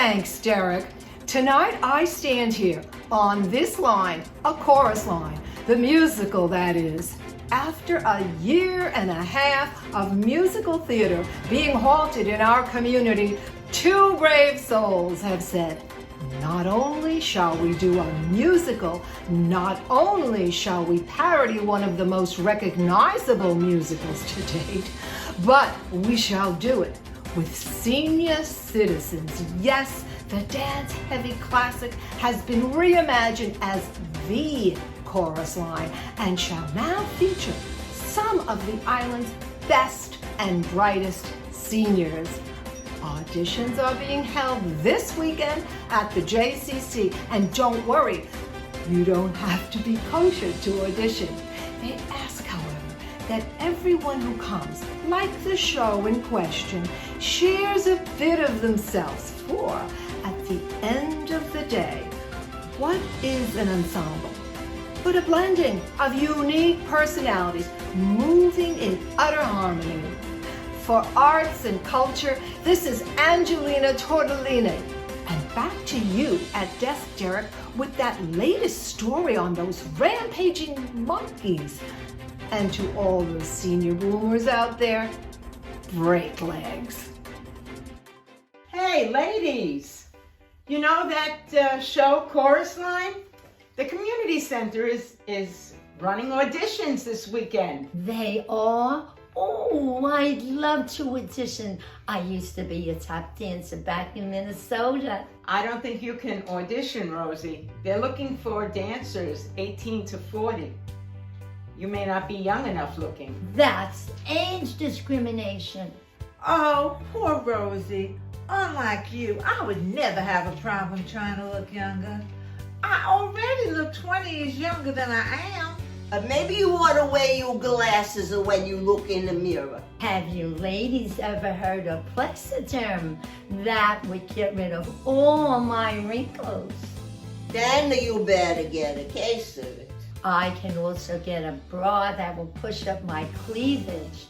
Thanks, Derek. Tonight I stand here on this line, a chorus line, the musical that is. After a year and a half of musical theater being halted in our community, two brave souls have said, not only shall we do a musical, not only shall we parody one of the most recognizable musicals to date, but we shall do it with senior citizens. Yes, the dance-heavy classic has been reimagined as the chorus line and shall now feature some of the island's best and brightest seniors. Auditions are being held this weekend at the JCC, and don't worry, you don't have to be kosher to audition. They ask, however, that everyone who comes, like the show in question, shares a bit of themselves for, at the end of the day, what is an ensemble but a blending of unique personalities moving in utter harmony? For arts and culture, this is Angelina Tortellini. And back to you at Desk Derek with that latest story on those rampaging monkeys. And to all the senior boomers out there, break legs. Hey, ladies, you know that show Chorus Line? The community center is running auditions this weekend. They are? Oh, I'd love to audition. I used to be a top dancer back in Minnesota. I don't think you can audition, Rosie. They're looking for dancers 18 to 40. You may not be young enough looking. That's age discrimination. Oh, poor Rosie. Unlike you, I would never have a problem trying to look younger. I already look 20 years younger than I am. Maybe you ought to wear your glasses when you look in the mirror. Have you ladies ever heard of Plexiderm? That would get rid of all my wrinkles. Then you better get a case of it. I can also get a bra that will push up my cleavage.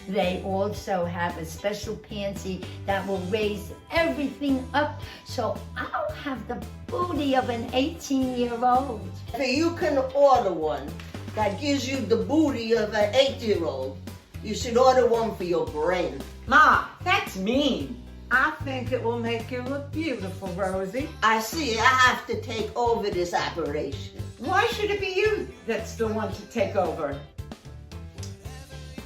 They also have a special panty that will raise everything up so I'll have the booty of an 18-year-old. You can order one that gives you the booty of an 8-year-old. You should order one for your brain. Ma, that's mean. I think it will make you look beautiful, Rosie. I see, I have to take over this operation. Why should it be you that's the one to take over?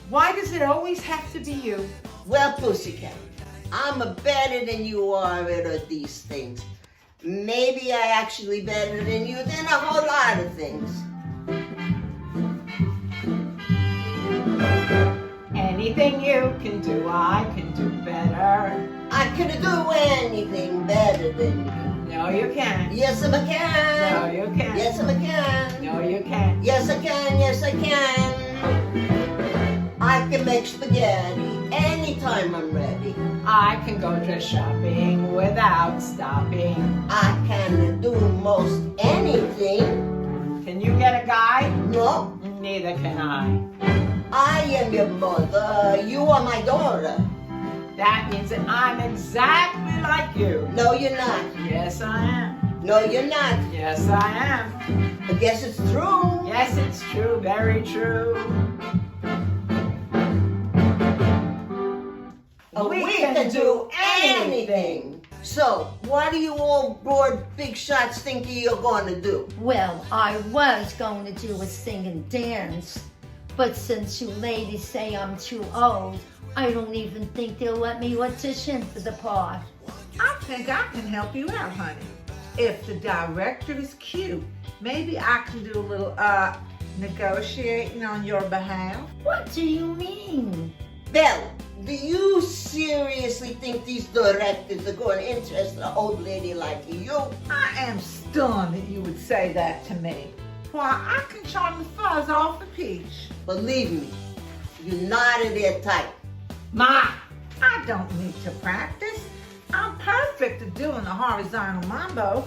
Why does it always have to be you? Well, Pussycat, I'm better than you are at these things. Maybe I actually better than you than a whole lot of things. Anything you can do, I can do better. I can do anything better than you. No, you can't. Yes, I can. No, you can't. Yes, I can. No, you can't. Yes, I can. Yes, I can. I can make spaghetti anytime I'm ready. I can go dress shopping without stopping. I can do most anything. Can you get a guy? No, Neither can I. I am your mother. You are my daughter. That means that I'm exactly like you. No, you're not. Yes, I am. No, you're not. Yes, I am. I guess it's true. Yes, it's true. Very true. We can do anything. So, what do you all broad big shots think you're going to do? Well, I was going to do a sing and dance, but since you ladies say I'm too old, I don't even think they'll let me audition for the part. I think I can help you out, honey. If the director is cute, maybe I can do a little negotiating on your behalf. What do you mean? Belle, do you seriously think these directors are going to interest an old lady like you? I am stunned that you would say that to me. Why, I can charm the fuzz off a peach. Believe me, you're not in their type. Ma! I don't need to practice. I'm perfect at doing the horizontal mambo.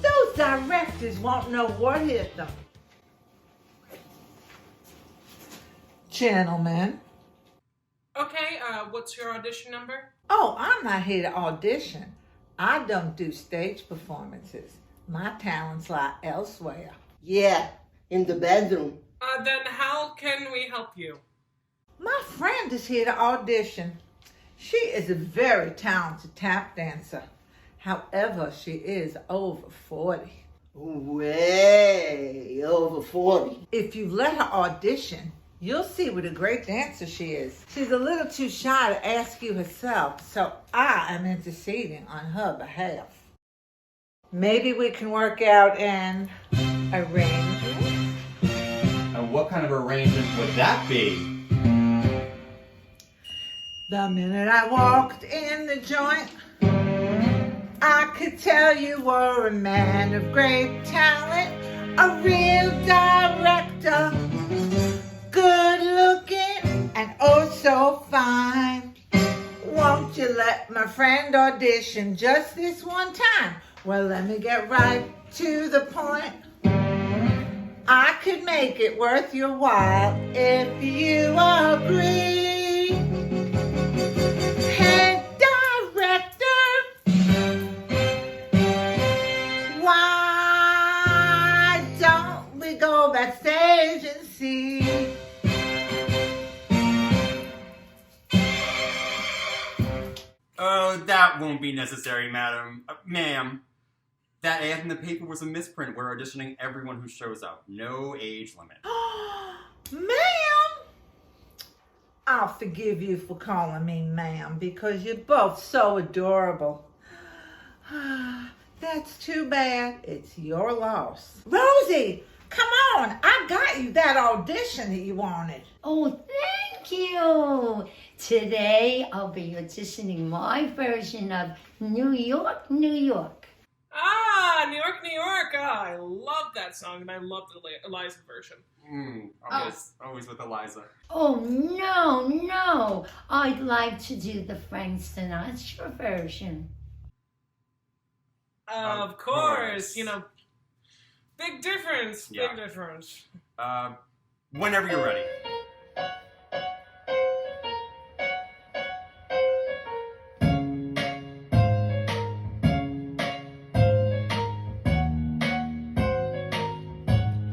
Those directors won't know what hit them. Gentlemen. Okay, what's your audition number? Oh, I'm not here to audition. I don't do stage performances. My talents lie elsewhere. Yeah, in the bedroom. Then how can we help you? My friend is here to audition. She is a very talented tap dancer. However, she is over 40. Way over 40. If you let her audition, you'll see what a great dancer she is. She's a little too shy to ask you herself, so I am interceding on her behalf. Maybe we can work out an arrangement. And what kind of arrangement would that be? The minute I walked in the joint, I could tell you were a man of great talent, a real director, good looking and oh so fine. Won't you let my friend audition just this one time? Well, let me get right to the point. I could make it worth your while if you agree. Hey, director, why don't we go backstage and see? Oh, that won't be necessary, ma'am. That ad in the paper was a misprint. We're auditioning everyone who shows up. No age limit. Ma'am, I'll forgive you for calling me ma'am because you're both so adorable. That's too bad. It's your loss. Rosie, come on. I got you that audition that you wanted. Oh, thank you. Today I'll be auditioning my version of New York, New York. Ah, New York, New York. Ah, I love that song, and I love the Eliza version. Always with Eliza. Oh, no. I'd like to do the Frank Sinatra version. Of course. You know, big difference. Yeah. Big difference. Whenever you're ready.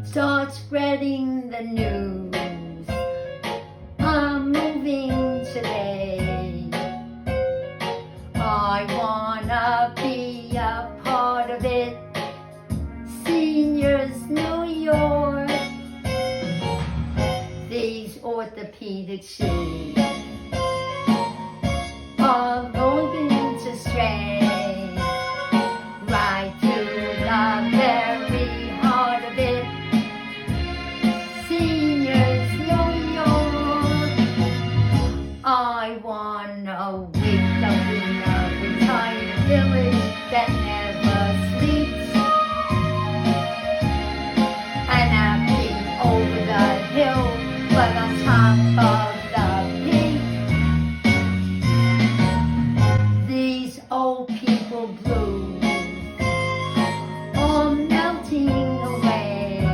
Start spreading the news. I'm moving today. I wanna be a part of it. Seniors, New York. These orthopedic shoes are going to stray right through the very heart of it. Seniors, New York. I wanna wake up in a retired village that never sleeps, and I've been over the hill, but on top of the peak. These old people blues are melting away.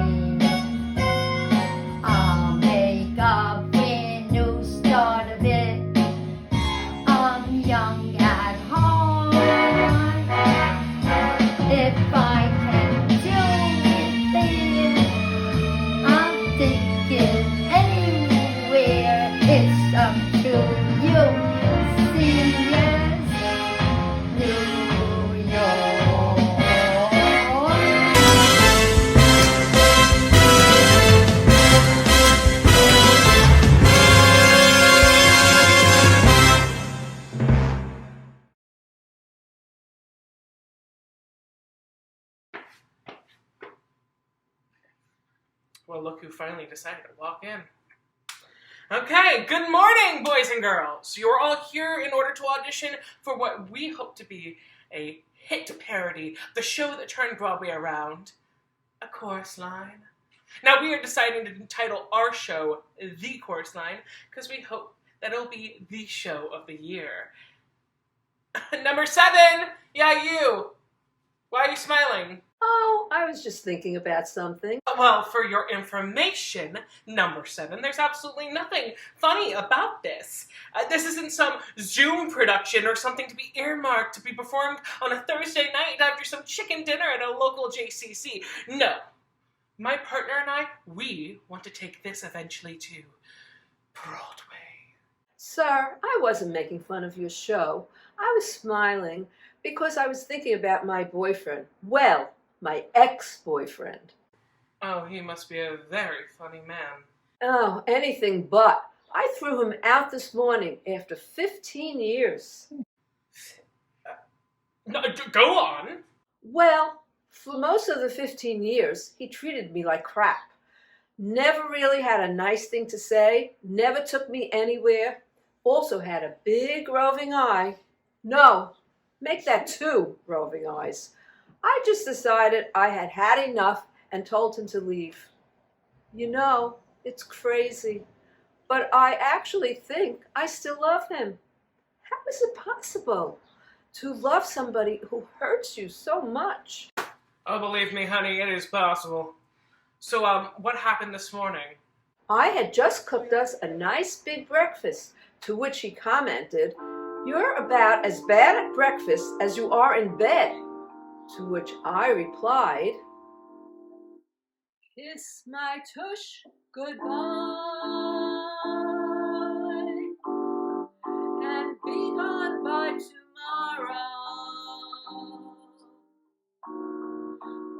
I'll make a brand new start of it. I'm young at heart. If I can do it there, I'm thinking anywhere. It's up to you, seniors, New York. Well, look who finally decided to walk in. Okay, good morning, boys and girls. You're all here in order to audition for what we hope to be a hit parody, the show that turned Broadway around, A Chorus Line. Now, we are deciding to title our show The Chorus Line because we hope that it'll be the show of the year. Number 7, yeah, you. Why are you smiling? Oh, I was just thinking about something. What Well, for your information, number 7, there's absolutely nothing funny about this. This isn't some Zoom production or something to be earmarked to be performed on a Thursday night after some chicken dinner at a local JCC. No. My partner and I, we want to take this eventually to Broadway. Sir, I wasn't making fun of your show. I was smiling because I was thinking about my boyfriend. Well, my ex-boyfriend. Oh, he must be a very funny man. Oh, anything but. I threw him out this morning after 15 years. No, go on. Well, for most of the 15 years, he treated me like crap. Never really had a nice thing to say, never took me anywhere, also had a big roving eye. No, make that 2 roving eyes. I just decided I had had enough and told him to leave. You know, it's crazy, but I actually think I still love him. How is it possible to love somebody who hurts you so much? Oh, believe me, honey, it is possible. So, what happened this morning? I had just cooked us a nice big breakfast, to which he commented, "You're about as bad at breakfast as you are in bed." To which I replied, "Kiss my tush goodbye, and be gone by tomorrow.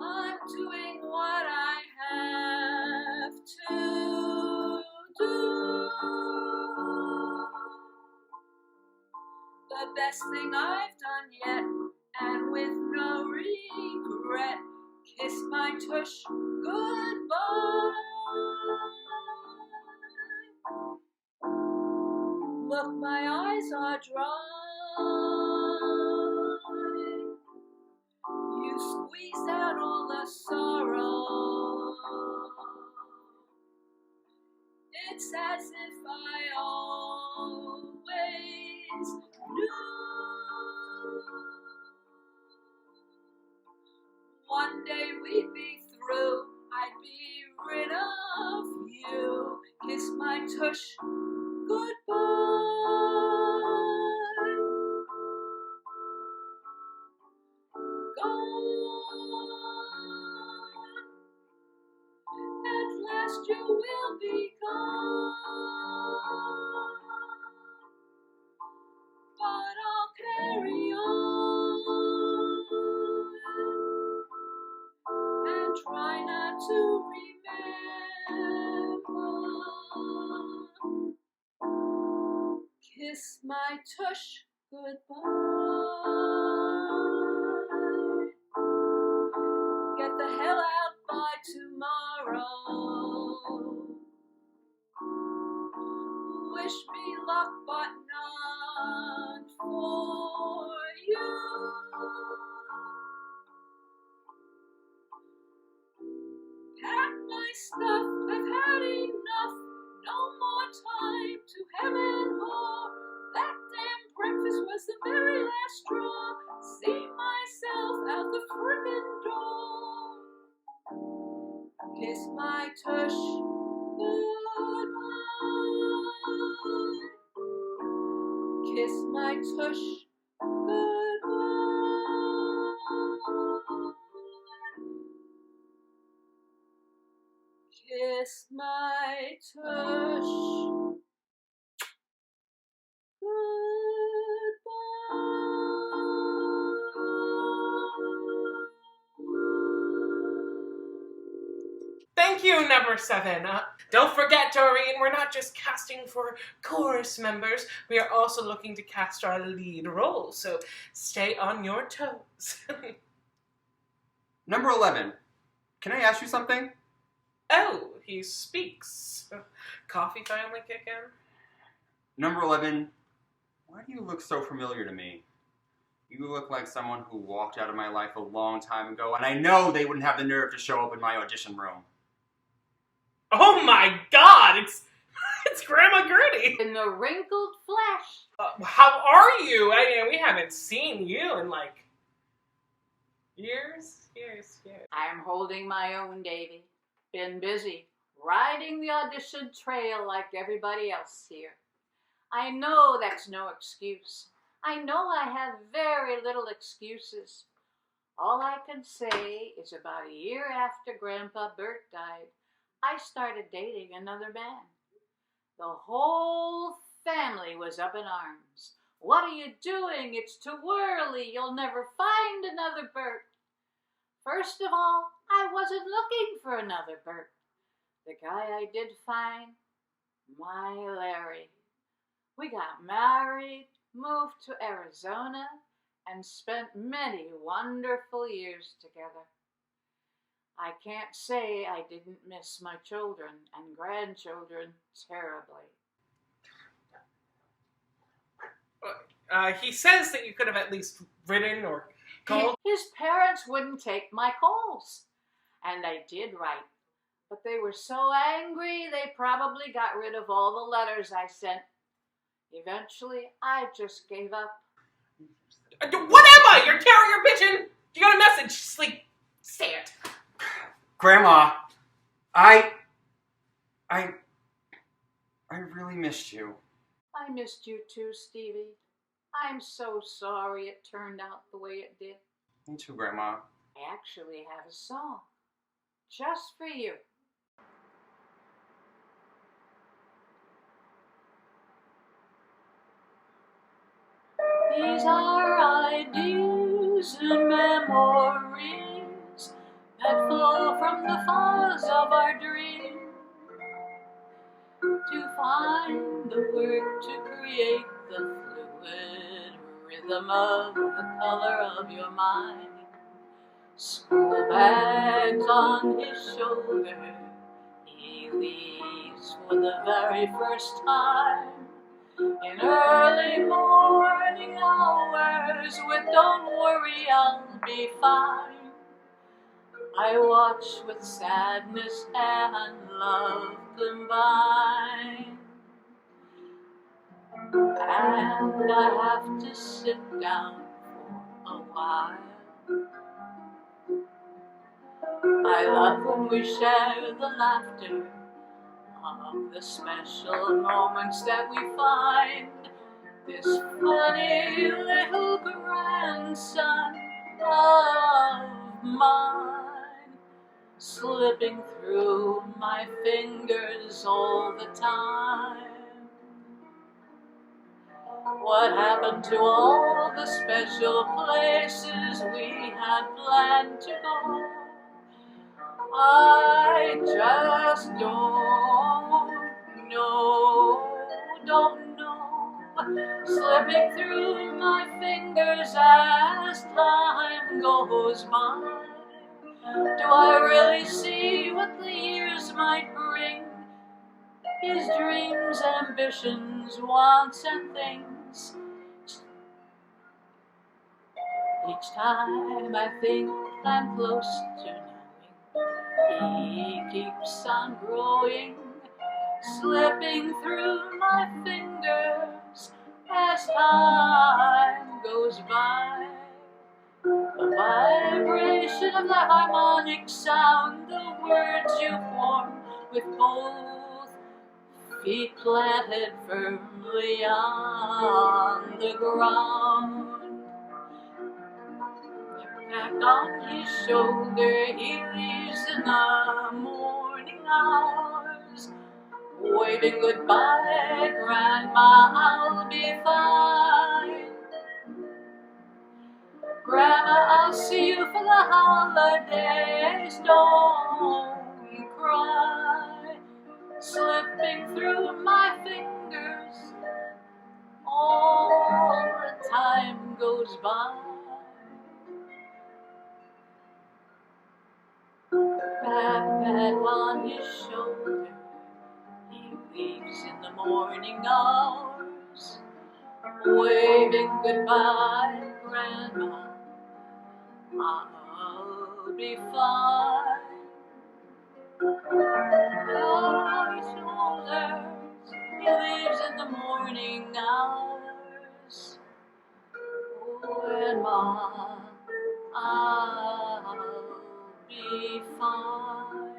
I'm doing what I have to do. The best thing I've done yet, and with no regret. Kiss my tush goodbye. Look, my eyes are dry. You squeezed out all the sorrow. It's as if I always knew. One day we'd be through, I'd be rid of you. Kiss my tush goodbye. Gone. At last you will be gone. But I'll carry on and try not to remember. Kiss my tush goodbye. Get the hell out by tomorrow. Wish me luck, but not for you. Pack my stuff, I've had enough. No more time to hem and haw. That damn breakfast was the very last straw. See myself out the frickin' door. Kiss my tush goodbye. Kiss my tush goodbye. Kiss my tush Thank you, number 7. Don't forget, Doreen, we're not just casting for chorus members, we are also looking to cast our lead role, so stay on your toes. Number 11. Can I ask you something? Oh, he speaks. Coffee finally kick in? Number 11. Why do you look so familiar to me? You look like someone who walked out of my life a long time ago, and I know they wouldn't have the nerve to show up in my audition room. Oh my god, it's Grandma Gertie. In the wrinkled flesh. How are you? I mean, we haven't seen you in like years. I'm holding my own, Davy. Been busy riding the audition trail like everybody else here. I know that's no excuse. I know I have very little excuses. All I can say is about a year after Grandpa Bert died, I started dating another man. The whole family was up in arms. What are you doing? It's too early. You'll never find another Bert. First of all, I wasn't looking for another Bert. The guy I did find, my Larry. We got married, moved to Arizona, and spent many wonderful years together. I can't say I didn't miss my children and grandchildren terribly. He says that you could have at least written or called. His parents wouldn't take my calls, and I did write. But they were so angry, they probably got rid of all the letters I sent. Eventually, I just gave up. What am I? Your carrier pigeon? You got a message. Just like, say it. Grandma, I really missed you. I missed you too, Stevie. I'm so sorry it turned out the way it did. Me too, Grandma. I actually have a song just for you. These are ideas and memories that flow from the fuzz of our dream. To find the word to create the fluid rhythm of the color of your mind. School bags on his shoulder, he leaves for the very first time. In early morning hours with "Don't worry, I'll be fine," I watch with sadness and love combine. And I have to sit down for a while. I love when we share the laughter of the special moments that we find. This funny little grandson of mine slipping through my fingers all the time. What happened to all the special places we had planned to go? I just don't know, slipping through my fingers as time goes by. Do I really see what the years might bring? His dreams, ambitions, wants, and things. Each time I think I'm close to knowing, he keeps on growing, slipping through my fingers as time goes by. The vibration of the harmonic sound, the words you form with both feet planted firmly on the ground. Back on his shoulder, he leaves in the morning hours, waving goodbye, Grandma, I'll be fine. Grandma, I'll see you for the holidays, don't cry. Slipping through my fingers, all the time goes by. Backpack on his shoulder, he leaves in the morning hours, waving goodbye, Grandma, I'll be fine. Our shoulders, he leaves in the morning hours, Grandma, I'll be fine.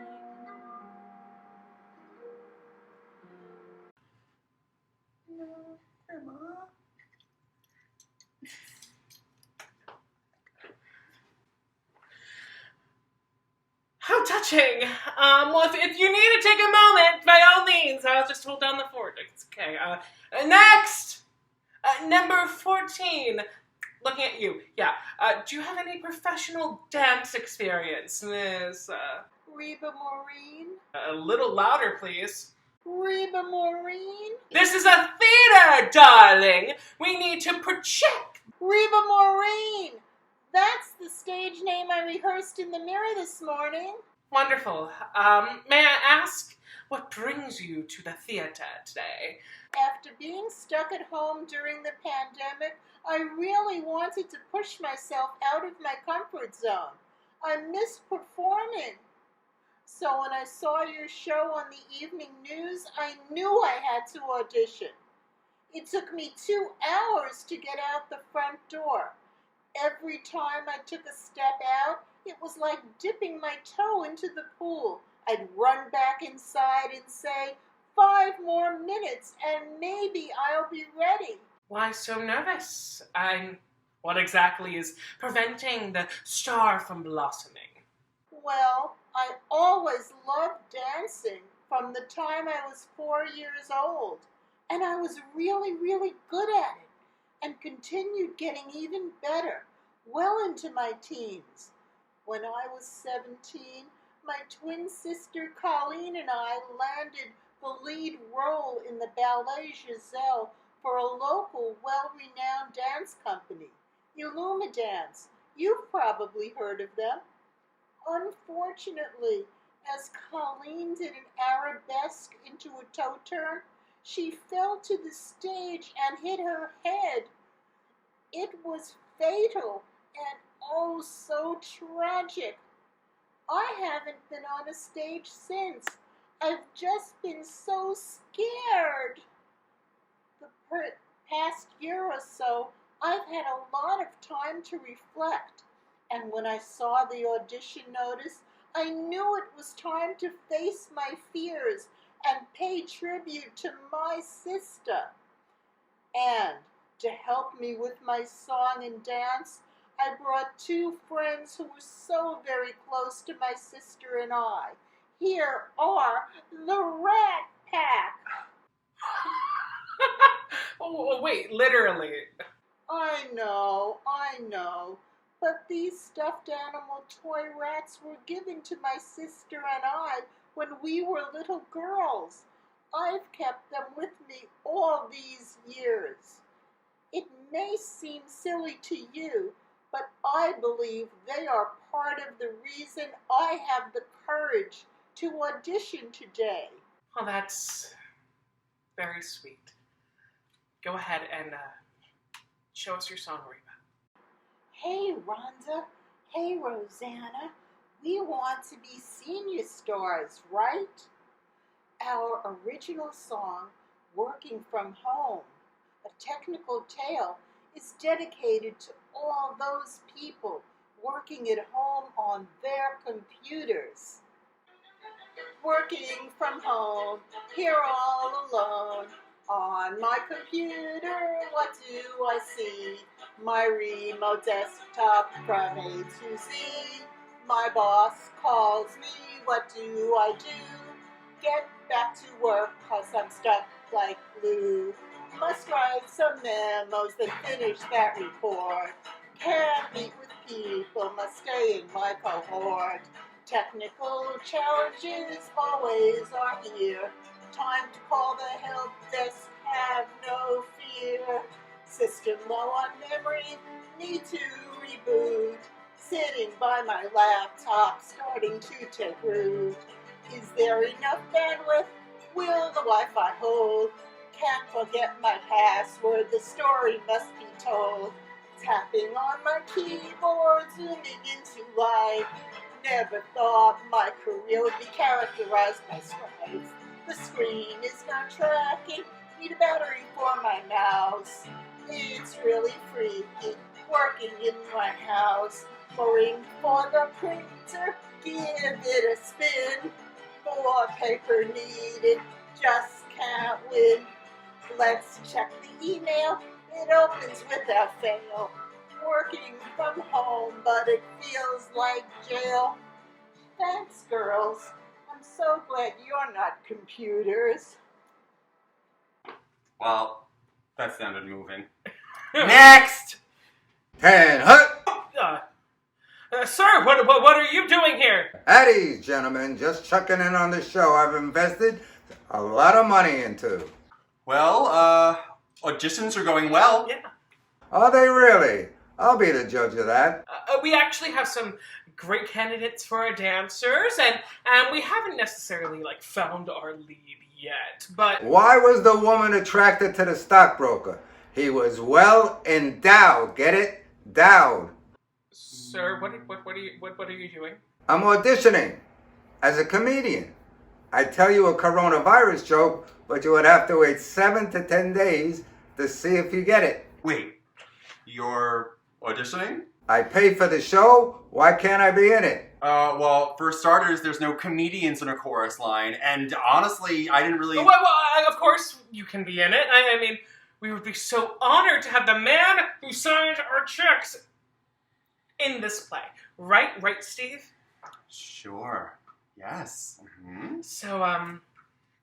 watching. Well, if you need to take a moment, by all means, I'll just hold down the fort. It's okay. Next! Number 14. Looking at you. Yeah. Do you have any professional dance experience, Miss, Reba Maureen? A little louder, please. Reba Maureen? This is a theater, darling! We need to project! Reba Maureen! That's the stage name I rehearsed in the mirror this morning. Wonderful. May I ask what brings you to the theater today? After being stuck at home during the pandemic, I really wanted to push myself out of my comfort zone. I missed performing. So when I saw your show on the evening news, I knew I had to audition. It took me 2 hours to get out the front door. Every time I took a step out, it was like dipping my toe into the pool. I'd run back inside and say, 5 more minutes and maybe I'll be ready. Why so nervous? What exactly is preventing the star from blossoming? Well, I always loved dancing from the time I was 4 years old. And I was really, really good at it and continued getting even better well into my teens. When I was 17, my twin sister Colleen and I landed the lead role in the ballet Giselle for a local, well-renowned dance company, IlluminArt. You've probably heard of them. Unfortunately, as Colleen did an arabesque into a toe turn, she fell to the stage and hit her head. It was fatal and oh so tragic. I haven't been on a stage since. I've just been so scared. The past year or so, I've had a lot of time to reflect. And when I saw the audition notice, I knew it was time to face my fears and pay tribute to my sister. And to help me with my song and dance, I brought 2 friends who were so very close to my sister and I. Here are the Rat Pack. Oh, wait, literally. I know. But these stuffed animal toy rats were given to my sister and I when we were little girls. I've kept them with me all these years. It may seem silly to you, but I believe they are part of the reason I have the courage to audition today. Well, that's very sweet. Go ahead and show us your song, Reba. Hey, Rhonda. Hey, Rosanna. We want to be senior stars, right? Our original song, Working From Home, A Technical Tale, is dedicated to all those people working at home on their computers. Working from home, here all alone. On my computer, what do I see? My remote desktop from A to Z. My boss calls me, what do I do? Get back to work, 'cause I'm stuck like glue. Must write some memos, then finish that report. Can't meet with people, must stay in my cohort. Technical challenges always are here. Time to call the help desk, have no fear. System low on memory, need to reboot. Sitting by my laptop, starting to take root. Is there enough bandwidth? Will the Wi-Fi hold? Can't forget my password, the story must be told. Tapping on my keyboard, zooming into life. Never thought my career would be characterized by strife. The screen is not tracking, need a battery for my mouse. It's really freaky, working in my house. Going for the printer, give it a spin. More paper needed, just can't win. Let's check the email, it opens without fail. Working from home, but it feels like jail. Thanks, girls. I'm so glad you're not computers. Well, that sounded moving. Next! 10 hut! Sir, what are you doing here? At ease, gentlemen. Just checking in on the show I've invested a lot of money into. Well, auditions are going well. Yeah. Are they really? I'll be the judge of that. We actually have some great candidates for our dancers, and we haven't necessarily found our lead yet. But Why was the woman attracted to the stockbroker? He was well endowed. Get it? Dowed. sir, what are you doing? I'm auditioning as a comedian. I'd tell you a coronavirus joke, but you would have to wait 7 to 10 days to see if you get it. Wait, you're auditioning? I pay for the show. Why can't I be in it? Well, for starters, there's no comedians in a chorus line, and honestly, I didn't really... Well, of course you can be in it. I mean, we would be so honored to have the man who signed our checks in this play. Right, Steve? Sure. Yes. Mm-hmm. So,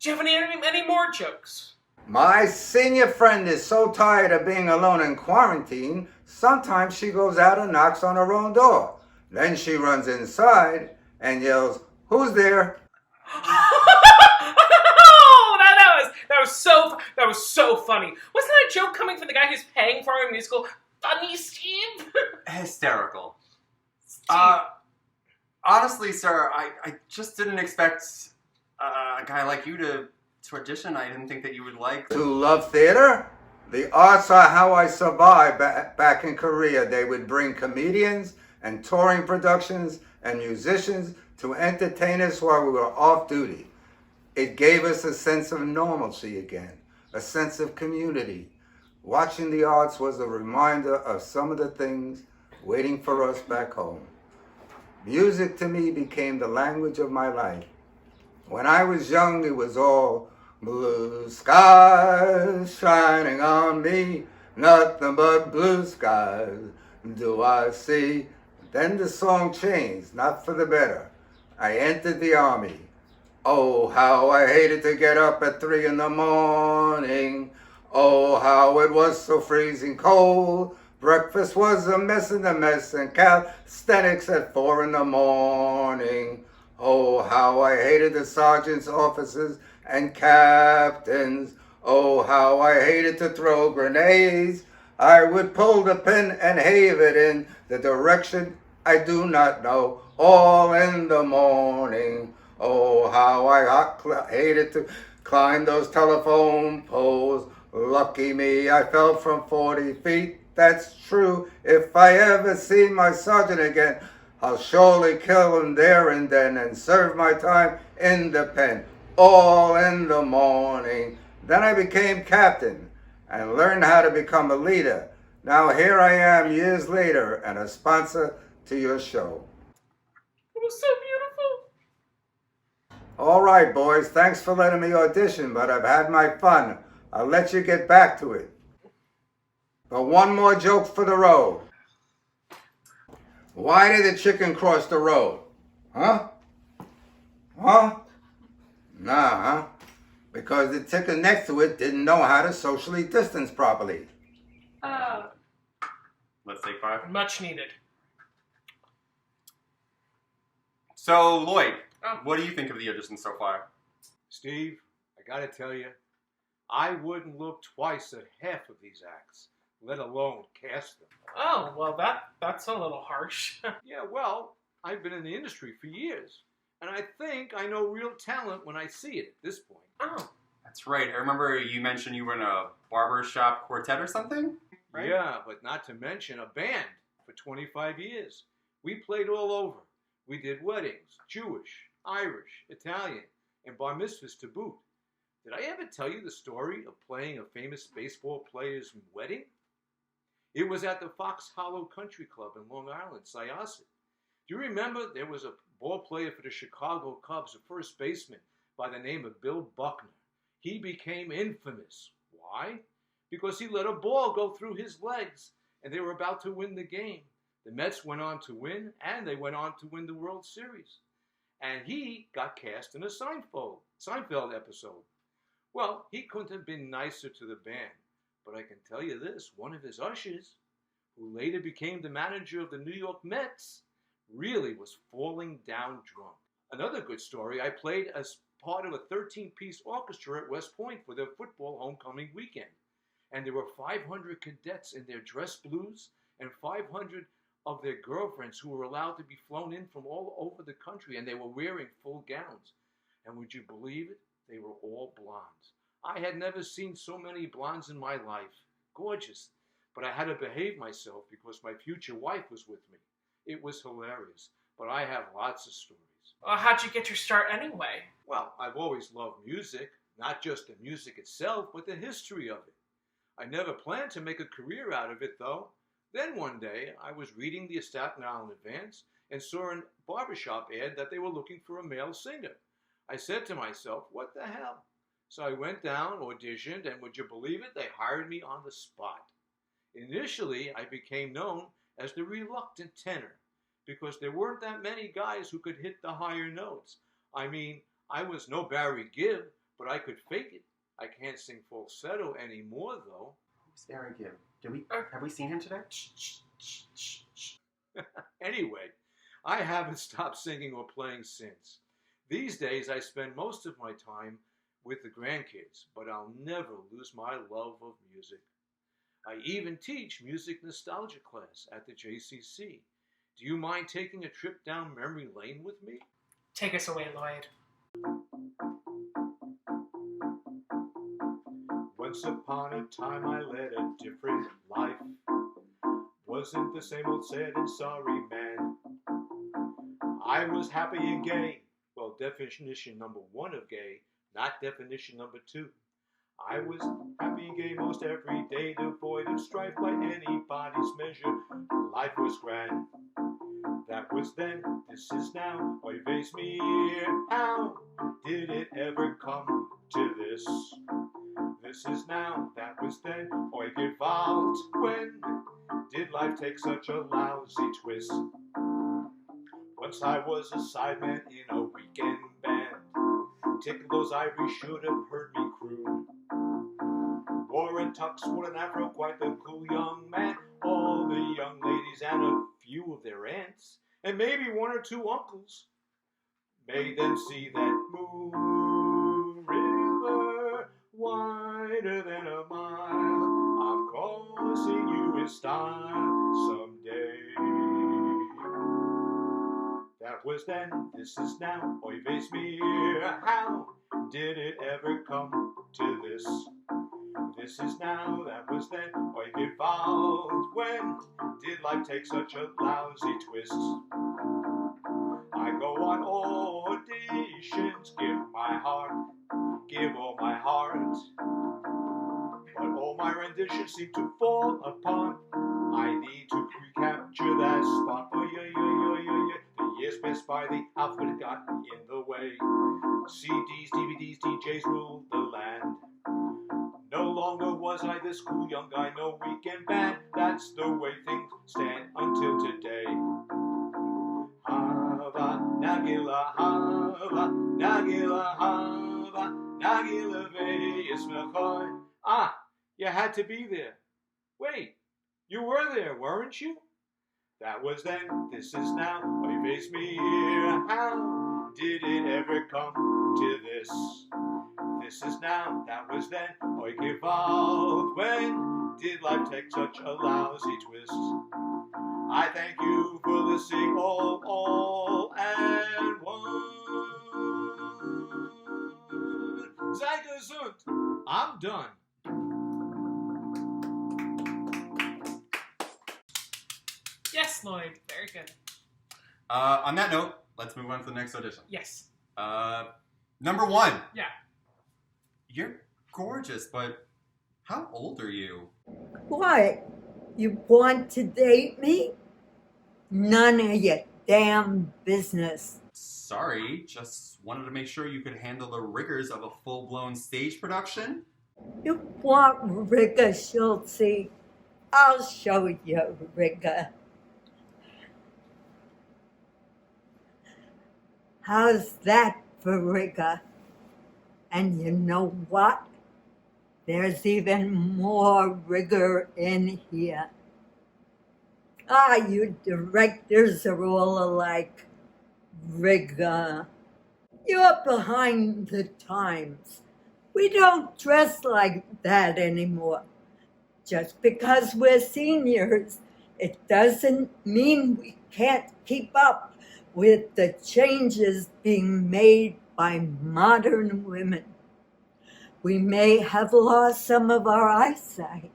do you have any more jokes? My senior friend is so tired of being alone in quarantine, sometimes she goes out and knocks on her own door. Then she runs inside and yells, "Who's there?" That was so funny. Wasn't that a joke coming from the guy who's paying for our musical? Funny, Steve? Hysterical. Honestly, sir, I just didn't expect a guy like you to audition. I didn't think that you would like... To love theater? The arts are how I survived back in Korea. They would bring comedians and touring productions and musicians to entertain us while we were off duty. It gave us a sense of normalcy again, a sense of community. Watching the arts was a reminder of some of the things waiting for us back home. Music to me became the language of my life. When I was young, it was all blue skies shining on me, nothing but blue skies do I see. Then the song changed, not for the better. I entered the army. Oh, how I hated to get up at 3 in the morning. Oh, how it was so freezing cold. Breakfast was a mess in the mess, and calisthenics at 4 in the morning. Oh, how I hated the sergeants, officers, and captains. Oh, how I hated to throw grenades. I would pull the pin and have it in the direction I do not know, all in the morning. Oh, how I hated to climb those telephone poles. Lucky me, I fell from 40 feet. That's true. If I ever see my sergeant again, I'll surely kill him there and then and serve my time in the pen, all in the morning. Then I became captain and learned how to become a leader. Now here I am years later and a sponsor to your show. It was so beautiful. All right, boys, thanks for letting me audition, but I've had my fun. I'll let you get back to it. But one more joke for the road. Why did the chicken cross the road? Huh? Huh? Nah, huh? Because the chicken next to it didn't know how to socially distance properly. Let's take 5. Much needed. So, Lloyd, what do you think of the audition so far? Steve, I gotta tell you, I wouldn't look twice at half of these acts, let alone cast them. Oh, well, that's a little harsh. Yeah, well, I've been in the industry for years, and I think I know real talent when I see it at this point. Oh. That's right. I remember you mentioned you were in a barbershop quartet or something, right? Yeah, but not to mention a band for 25 years. We played all over. We did weddings, Jewish, Irish, Italian, and bar mitzvahs to boot. Did I ever tell you the story of playing a famous baseball player's wedding? It was at the Fox Hollow Country Club in Long Island, Syosset. Do you remember there was a ball player for the Chicago Cubs, a first baseman by the name of Bill Buckner? He became infamous. Why? Because he let a ball go through his legs, and they were about to win the game. The Mets went on to win, and they went on to win the World Series. and he got cast in a Seinfeld episode. Well, he couldn't have been nicer to the band, but I can tell you this, one of his ushers, who later became the manager of the New York Mets, really was falling down drunk. Another good story, I played as part of a 13-piece orchestra at West Point for their football homecoming weekend. And there were 500 cadets in their dress blues and 500 of their girlfriends who were allowed to be flown in from all over the country, and they were wearing full gowns. And would you believe it? They were all blondes. I had never seen so many blondes in my life. Gorgeous. But I had to behave myself because my future wife was with me. It was hilarious, but I have lots of stories. Well, how'd you get your start anyway? Well, I've always loved music, not just the music itself, but the history of it. I never planned to make a career out of it, though. Then one day, I was reading the Staten Island Advance and saw a barbershop ad that they were looking for a male singer. I said to myself, what the hell? So I went down, auditioned, and would you believe it, they hired me on the spot. Initially, I became known as the reluctant tenor because there weren't that many guys who could hit the higher notes. I mean, I was no Barry Gibb, but I could fake it. I can't sing falsetto anymore, though. Who's Barry Gibb? Have we seen him today? Anyway, I haven't stopped singing or playing since. These days, I spend most of my time with the grandkids, but I'll never lose my love of music. I even teach music nostalgia class at the JCC. Do you mind taking a trip down memory lane with me? Take us away, Lloyd. Once upon a time I led a different life. Wasn't the same old sad and sorry man. I was happy and gay. Well, definition number 1 of gay, not definition number 2. I was happy and gay most every day, devoid of strife by anybody's measure. Life was grand. That was then, this is now. Oy vey's me, how did it ever come to this? This is now, that was then. Oy gewalt, when did life take such a lousy twist? Once I was a sideman in a weekend band. Tickle those ivories should have heard me croon. Wore a tux, wore an afro, quite the cool young man. All the young ladies and a few of their aunts, and maybe 1 or 2 uncles, made them see that moon river wider than a mile. I'm crossing you in style someday. That was then, this is now. Oy vey's me, how did it ever come to this? This is now, that was then. Oy gewalt, when did life take such a lousy twist? I go on auditions, give my heart, give all my heart, but all my renditions seem to fall apart. I need to recapture that spot. Oh yeah, yeah, yeah, yeah, yeah. The years passed by, the alphabet got in the way. CDs, DVDs, DJs ruled the land. No longer was I this cool young guy, no weekend band. That's the way things stand until today. Hava, Nagila, Hava, Nagila, Hava, Nagila Veyes Mechoy. Ah, you had to be there. Wait, you were there, weren't you? That was then, this is now. Oy vey's me, how did it ever come to this? This is now, that was then. Oy gewalt, when did life take such a lousy twist? I thank you for listening all and one. Sei gesund. I'm done. Yes, Lloyd. Very good. On that note, let's move on to the next audition. Yes. Number 1. Yeah. You're gorgeous, but how old are you? What? You want to date me? None of your damn business. Sorry, just wanted to make sure you could handle the rigors of a full-blown stage production. You want rigor, Schultze? I'll show you rigor. How's that for rigor? And you know what? There's even more rigor in here. Ah, you directors are all alike. Rigor. You're behind the times. We don't dress like that anymore. Just because we're seniors, it doesn't mean we can't keep up with the changes being made by modern women. We may have lost some of our eyesight,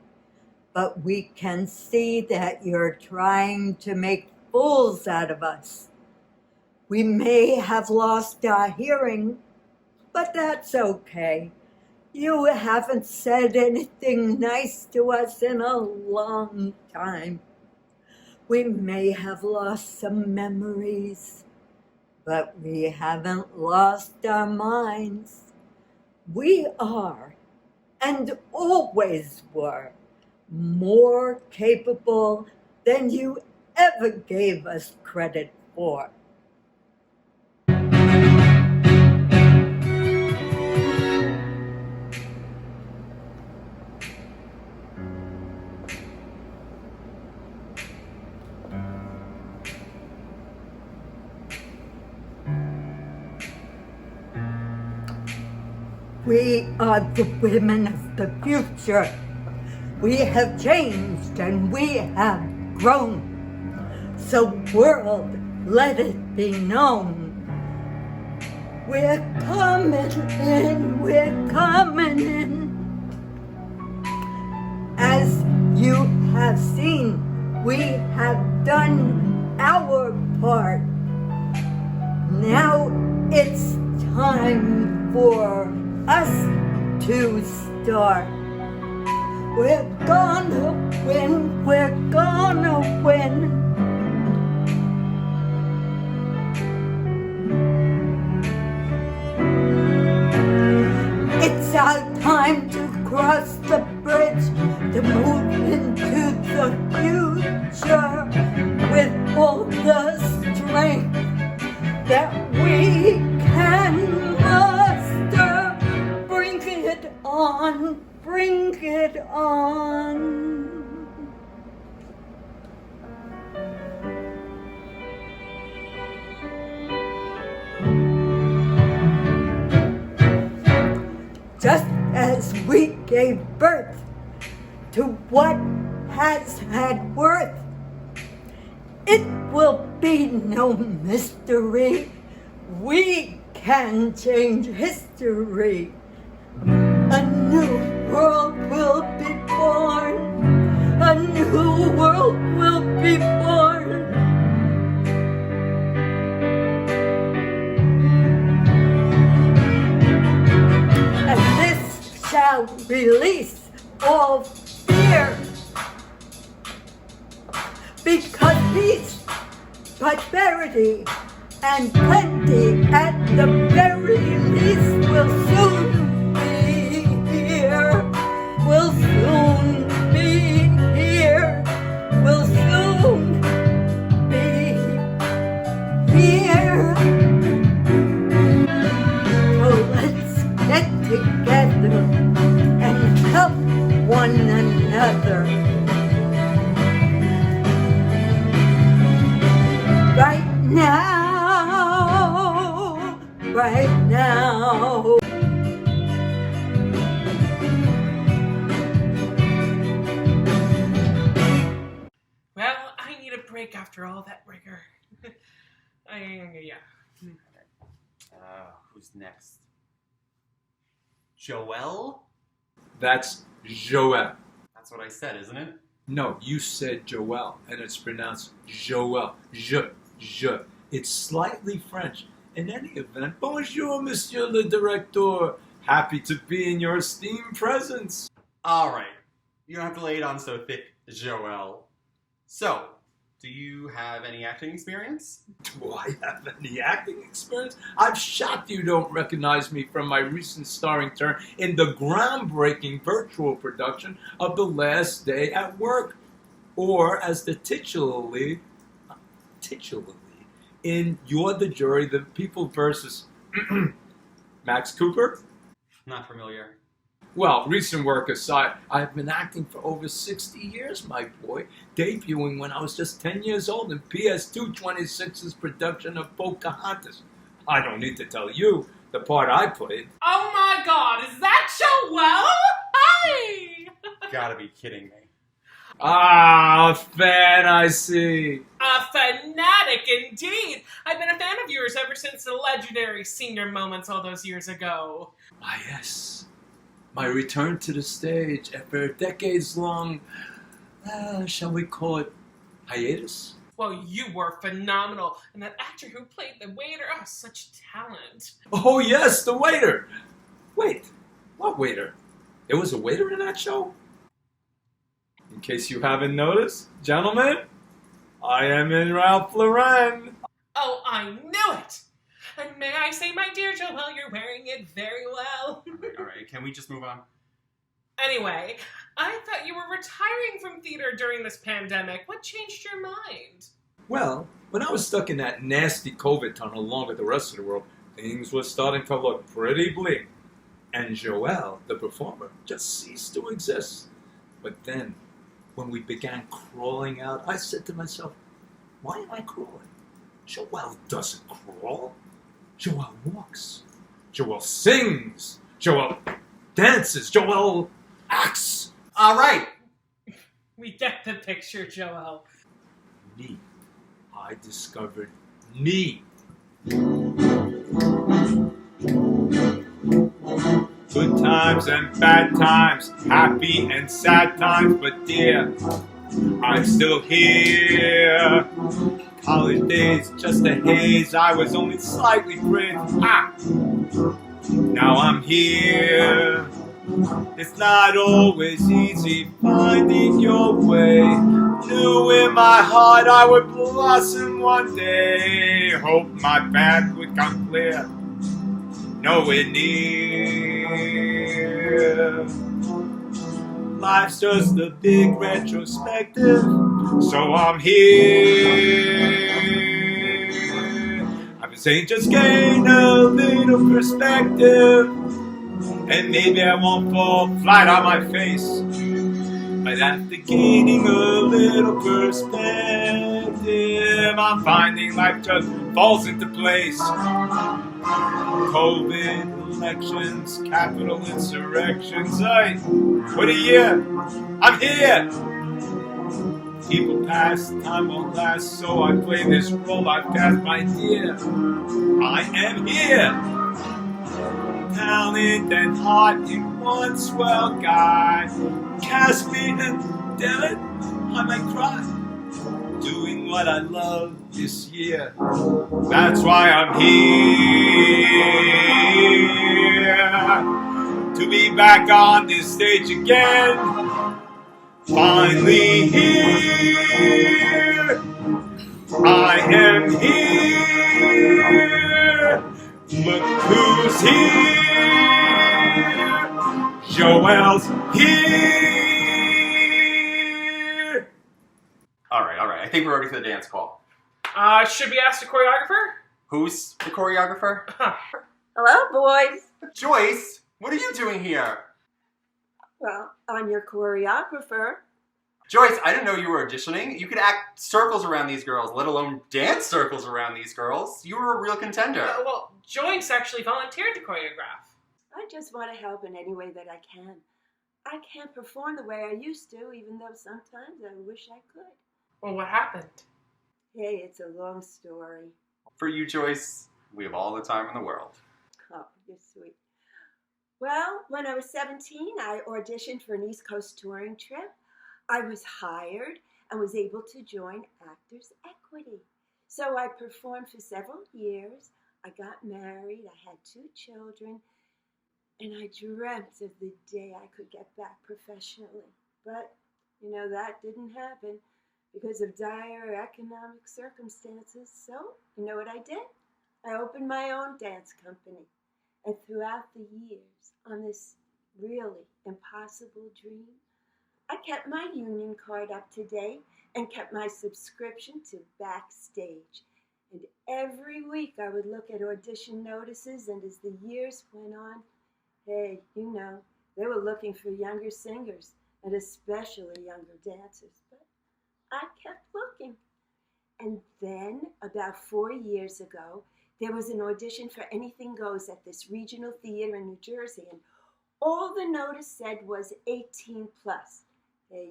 but we can see that you're trying to make fools out of us. We may have lost our hearing, but that's okay. You haven't said anything nice to us in a long time. We may have lost some memories, but we haven't lost our minds. We are, and always were, more capable than you ever gave us credit for. We are the women of the future. We have changed and we have grown. So world, let it be known. We're coming in, we're coming in. As you have seen, we have done our part. Now it's time for us to start. We're gonna win, we're gonna win. It's our time to cross the bridge, to move into the future with all the strength that we can muster. Bring it on, bring it on. Just as we gave birth to what has had worth, it will be no mystery. We can change history. A new world will be born. A new world will be born. And this shall release all fear. Because peace, prosperity, and plenty at the very least will soon be here. Will soon be here. Will soon be here. So let's get together and help one another. Right now, right now. Well, I need a break after all that rigor. Yeah. Who's next? Joelle? That's Joelle. That's what I said, isn't it? No, you said Joelle, and it's pronounced Joelle. Je. It's slightly French. In any event, bonjour, monsieur le directeur. Happy to be in your esteemed presence. Alright. You don't have to lay it on so thick, Joelle. So, do you have any acting experience? Do I have any acting experience? I'm shocked you don't recognize me from my recent starring turn in the groundbreaking virtual production of The Last Day at Work, or as the titularly in You're the Jury, the People versus Max Cooper? Not familiar. Well, recent work aside, I've been acting for over 60 years, my boy, debuting when I was just 10 years old in PS 226's production of Pocahontas. I don't need to tell you the part I played. Oh my God, is that Joelle? Hi! Gotta be kidding me. Ah, a fan, I see. A fanatic indeed. I've been a fan of yours ever since the legendary senior moments all those years ago. Ah, yes. My return to the stage after a decades-long, shall we call it, hiatus? Well, you were phenomenal. And that actor who played the waiter, oh, such talent. Oh, yes, the waiter. Wait, what waiter? There was a waiter in that show? In case you haven't noticed, gentlemen, I am in Ralph Lauren. Oh, I knew it. And may I say, my dear Joelle, you're wearing it very well. All right, can we just move on? Anyway, I thought you were retiring from theater during this pandemic. What changed your mind? Well, when I was stuck in that nasty COVID tunnel along with the rest of the world, things were starting to look pretty bleak. And Joelle, the performer, just ceased to exist. But then, when we began crawling out, I said to myself, why am I crawling? Joelle doesn't crawl. Joelle walks. Joelle sings. Joelle dances. Joelle acts. All right. We get the picture, Joelle. Me. I discovered me. Good times and bad times, happy and sad times, but dear, I'm still here. College days, just a haze, I was only slightly crazy. Now I'm here. It's not always easy finding your way. Knew in my heart I would blossom one day. Hope my path would come clear. Nowhere near. Life's just a big retrospective, so I'm here. I've been saying just gain a little perspective, and maybe I won't fall flat on my face. But after gaining a little perspective, I'm finding life just falls into place. COVID, elections, capital insurrections. Hey, what a year! I'm here! People pass, time won't last, so I play this role I've cast, my dear. I am here! Talent and heart in one swell guy. Cast me and damn it, I might cry. Doing what I love this year. That's why I'm here. To be back on this stage again. Finally here. I am here. Look who's here. Joelle's here. All right. I think we're ready for the dance call. Should we ask the choreographer? Who's the choreographer? Hello, boys. Joyce, what are you doing here? Well, I'm your choreographer. Joyce, I didn't know you were auditioning. You could act circles around these girls, let alone dance circles around these girls. You were a real contender. Well, Joyce actually volunteered to choreograph. I just want to help in any way that I can. I can't perform the way I used to, even though sometimes I wish I could. Well, what happened? Hey, it's a long story. For you, Joyce, we have all the time in the world. Oh, you're sweet. Well, when I was 17, I auditioned for an East Coast touring trip. I was hired and was able to join Actors Equity. So I performed for several years. I got married. I had 2 children. And I dreamt of the day I could get back professionally. But, that didn't happen because of dire economic circumstances. So, you know what I did? I opened my own dance company. And throughout the years, on this really impossible dream, I kept my union card up to date and kept my subscription to Backstage. And every week I would look at audition notices, and as the years went on, hey, they were looking for younger singers, and especially younger dancers. But I kept looking. And then, about 4 years ago, there was an audition for Anything Goes at this regional theater in New Jersey, and all the notice said was 18 plus. Hey,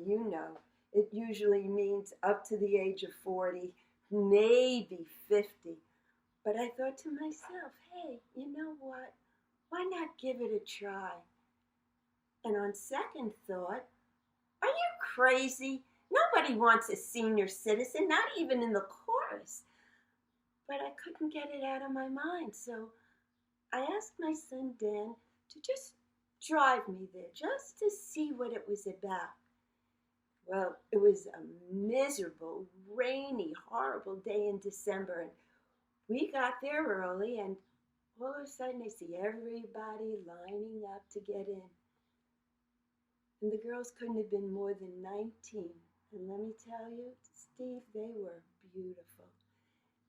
it usually means up to the age of 40, maybe 50. But I thought to myself, hey, you know what? Why not give it a try? And on second thought, are you crazy? Nobody wants a senior citizen, not even in the chorus. But I couldn't get it out of my mind, so I asked my son Dan to just drive me there, just to see what it was about. Well, it was a miserable, rainy, horrible day in December, and we got there early, and all of a sudden I see everybody lining up to get in. And the girls couldn't have been more than 19. And let me tell you, Steve, they were beautiful.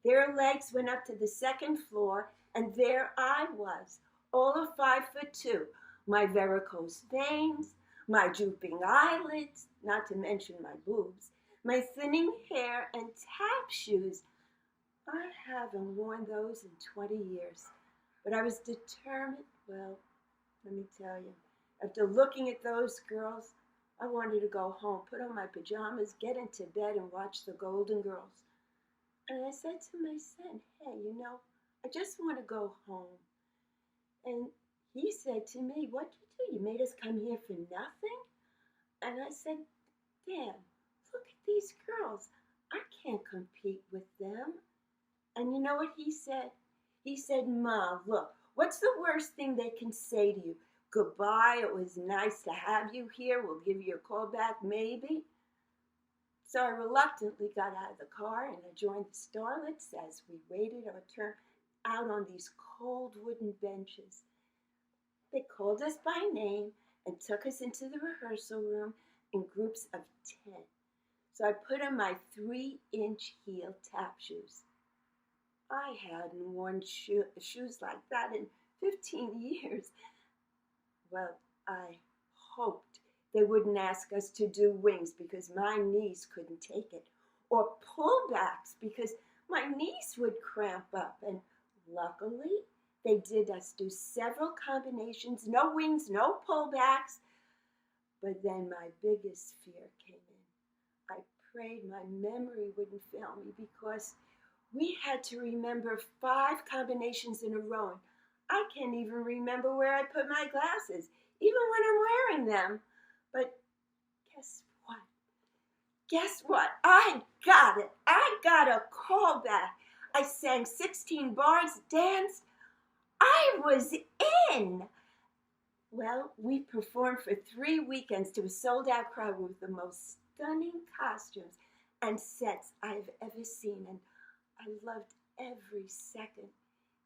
Their legs went up to the second floor, and there I was, all of 5'2", my varicose veins, my drooping eyelids, not to mention my boobs, my thinning hair, and tap shoes. I haven't worn those in 20 years, but I was determined. Well, let me tell you, after looking at those girls, I wanted to go home, put on my pajamas, get into bed, and watch the Golden Girls. And I said to my son, hey, I just want to go home. And he said to me, what'd you do? You made us come here for nothing? And I said, Dan, look at these girls. I can't compete with them. And you know what he said? He said, Ma, look, what's the worst thing they can say to you? Goodbye, it was nice to have you here. We'll give you a call back, maybe. So I reluctantly got out of the car and I joined the Starlets as we waited our turn out on these cold wooden benches. They called us by name and took us into the rehearsal room in groups of 10. So I put on my 3-inch heel tap shoes. I hadn't worn shoes like that in 15 years. Well, I hoped they wouldn't ask us to do wings because my knees couldn't take it, or pullbacks because my knees would cramp up. And luckily, they did us do several combinations, no wings, no pullbacks. But then my biggest fear came in. I prayed my memory wouldn't fail me because we had to remember 5 combinations in a row. And I can't even remember where I put my glasses, even when I'm wearing them. But guess what? Guess what? I got it. I got a call back. I sang 16 bars, danced. I was in. Well, we performed for 3 weekends to a sold-out crowd with the most stunning costumes and sets I've ever seen. And I loved every second,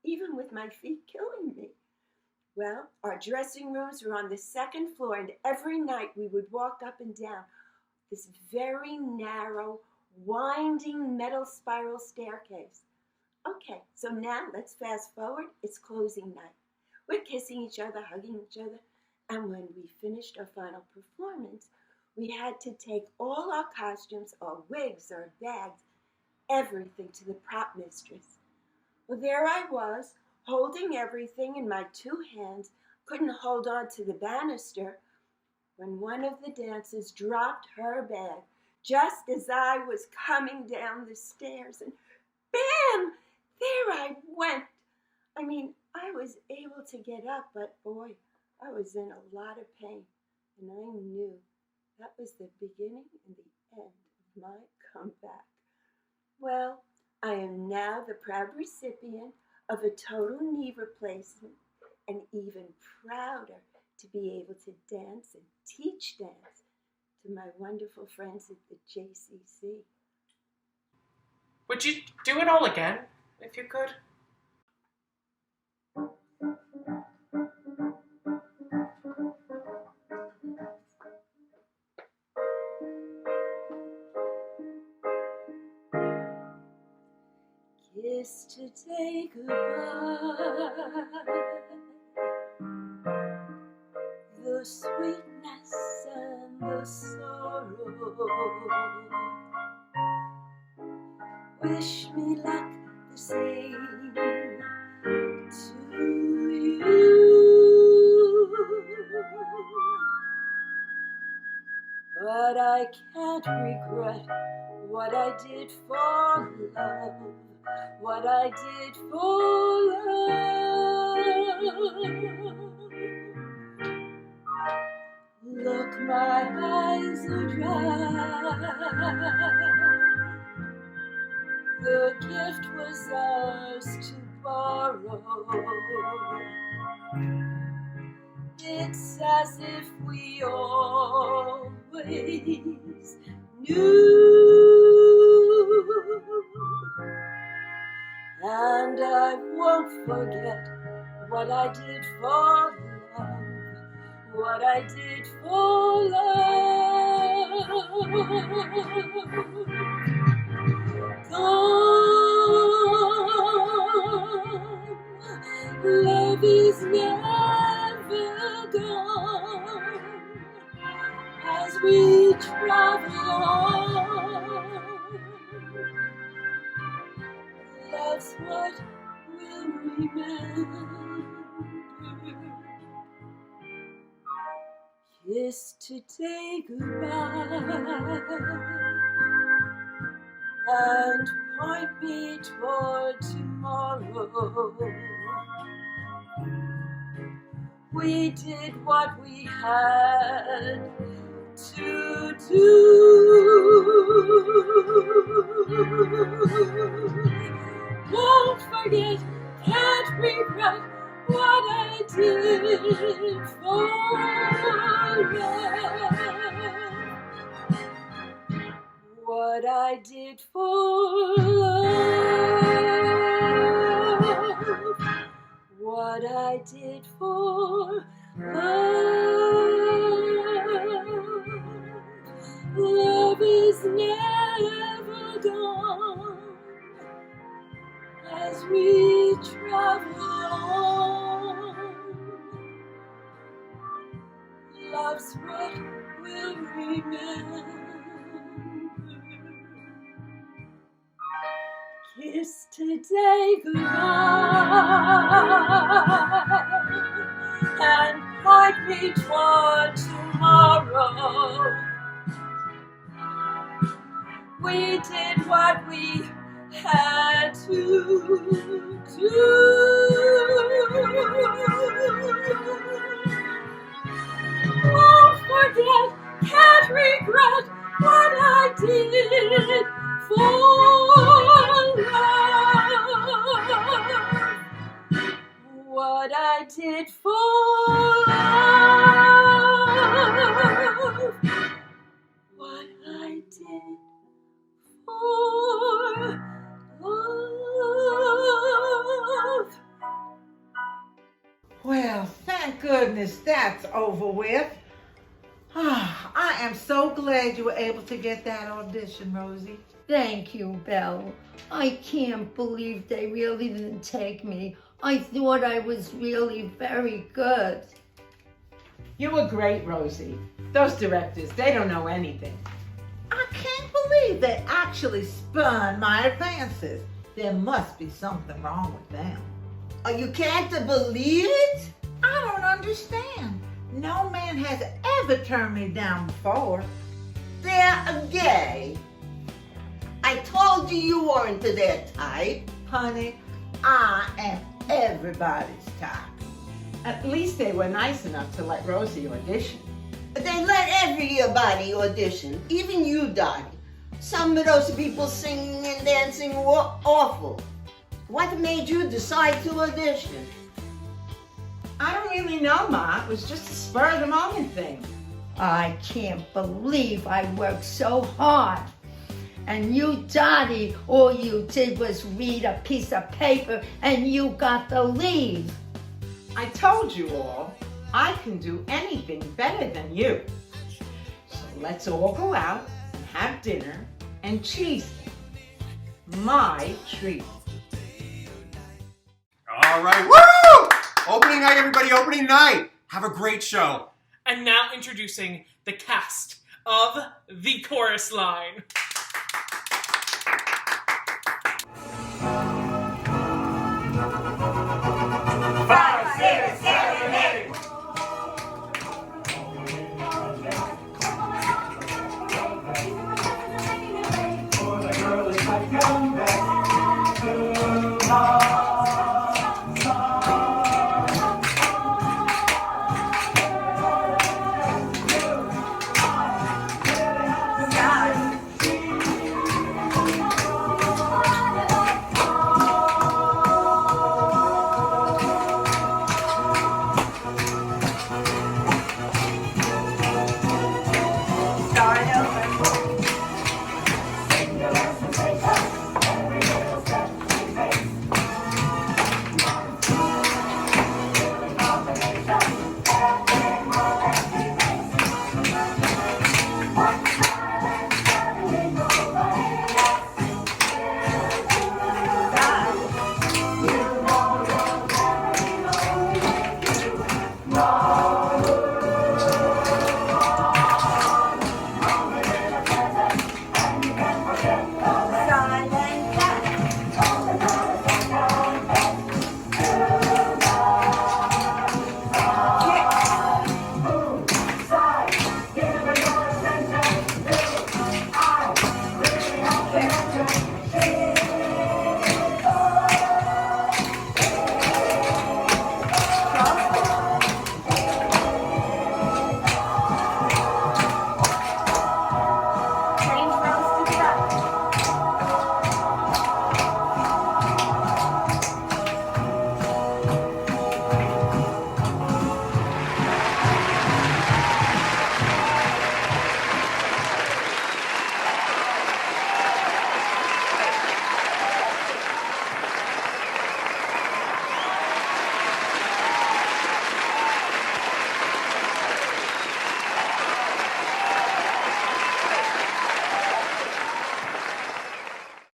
even with my feet killing me. Well, our dressing rooms were on the second floor, and every night we would walk up and down this very narrow, winding metal spiral staircase. Okay, so now let's fast forward. It's closing night. We're kissing each other, hugging each other, and when we finished our final performance, we had to take all our costumes, our wigs, our bags, everything to the prop mistress. Well, there I was, holding everything in my 2 hands, couldn't hold on to the banister, when one of the dancers dropped her bag just as I was coming down the stairs, and bam! There I went. I mean, I was able to get up, but boy, I was in a lot of pain, and I knew that was the beginning and the end of my comeback. Well, I am now the proud recipient of a total knee replacement, and even prouder to be able to dance and teach dance to my wonderful friends at the JCC. Would you do it all again, if you could? Kiss yesterday goodbye. The sweetness and the sorrow. Wish me luck the same to you. But I can't regret what I did for love, what I did for love. Look, my eyes are dry. The gift was ours to borrow. It's as if we always knew. And I won't forget what I did for love, what I did for love. Gone, love is never gone. As we travel on, love's what will remember. Kiss today goodbye and point me toward tomorrow. We did what we had to do. Won't forget, can't regret what I did for love. What I did for love. What I did for love. Love is never gone as we travel on. Love's what will remember. Kiss today goodbye and point me toward tomorrow. We did what we had to do. Won't forget, can't regret what I did for love. What I did for love. What I did for love. Well, thank goodness that's over with. I am so glad you were able to get that audition, Rosie. Thank you, Belle. I can't believe they really didn't take me. I thought I was really very good. You were great, Rosie. Those directors, they don't know anything. I can't believe they actually spurned my advances. There must be something wrong with them. Oh, you can't believe it? I don't understand. No man has ever turned me down before. They're gay. I told you you weren't their type. Honey, I am everybody's type. At least they were nice enough to let Rosie audition. They let everybody audition, even you, Dottie. Some of those people singing and dancing were awful. What made you decide to audition? I don't really know, Ma. It was just a spur of the moment thing. I can't believe I worked so hard. And you, Dottie, all you did was read a piece of paper and you got the lead. I told you all, I can do anything better than you. So let's all go out and have dinner and cheese. My treat. All right. Woo! Opening night, everybody. Opening night. Have a great show. And now introducing the cast of the chorus line.